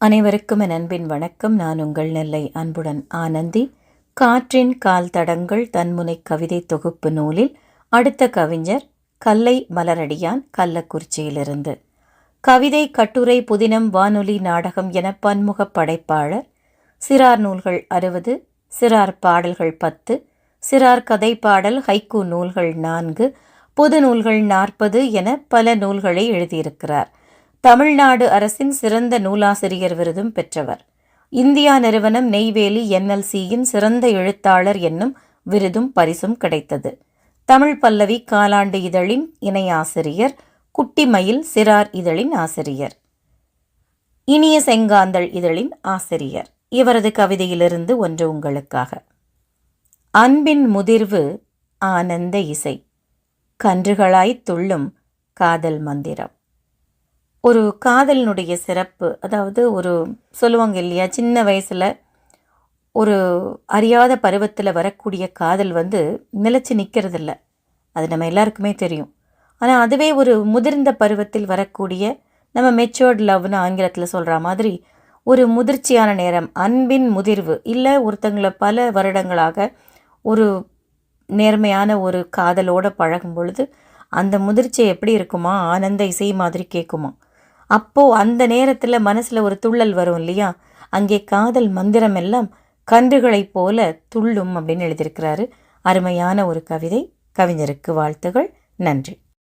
அனைவருக்கும் என் அன்பின் வணக்கம். நான் உங்கள் நெல்லை அன்புடன் ஆனந்தி. காற்றின் கால் தடங்கள் தன்முனை கவிதை தொகுப்பு நூலில் அடுத்த கவிஞர் கல்லை மலரடியான், கள்ளக்குறிச்சியிலிருந்து. கவிதை, கட்டுரை, புதினம், வானொலி, நாடகம் என பன்முக படைப்பாளர். சிறார் நூல்கள் 60, சிறார் பாடல்கள் 10, சிறார் கதை பாடல் ஹைக்கூ நூல்கள் 4, பொது நூல்கள் 40 என பல நூல்களை எழுதியிருக்கிறார். தமிழ்நாடு அரசின் சிறந்த நூலாசிரியர் விருதும் பெற்றவர். இந்தியா நிறுவனம் நெய்வேலி NLCயின் சிறந்த எழுத்தாளர் என்னும் விருதும் பரிசும் கிடைத்தது. தமிழ் பல்லவி காலாண்டு இதழின் இணை ஆசிரியர், குட்டிமயில் சிறார் இதழின் ஆசிரியர், இனிய செங்காந்தள் இதழின் ஆசிரியர். இவரது கவிதையிலிருந்து ஒன்று உங்களுக்காக. அன்பின் முதிர்வு ஆனந்த இசை, கன்றுகளாய் துள்ளும் காதல் மந்திரம். ஒரு காதலினுடைய சிறப்பு, அதாவது ஒரு சொல்லுவாங்க இல்லையா, சின்ன வயசில் ஒரு அறியாத பருவத்தில் வரக்கூடிய காதல் நிலச்சி நிற்கிறதில்ல. அது நம்ம எல்லாருக்குமே தெரியும். ஆனால் அதுவே ஒரு முதிர்ந்த பருவத்தில் வரக்கூடிய, நம்ம மெச்சூர்ட் லவ்னு ஆங்கிலத்தில் சொல்கிற மாதிரி ஒரு முதிர்ச்சியான நேரம், அன்பின் முதிர்வு. இல்லை ஒருத்தங்களை பல வருடங்களாக ஒரு நேர்மையான ஒரு காதலோடு பழகும் பொழுது அந்த முதிர்ச்சி எப்படி இருக்குமா, ஆனந்த இசை மாதிரி கேட்குமா. அப்போது அந்த நேரத்தில் மனசில் ஒரு துள்ளல் வரும் இல்லையா, அங்கே காதல் மந்திரம் எல்லாம் கன்றுகளைப் போல துள்ளும் அப்படின்னு எழுதியிருக்கிறாரு. அருமையான ஒரு கவிதை. கவிஞருக்கு வாழ்த்துகள். நன்றி.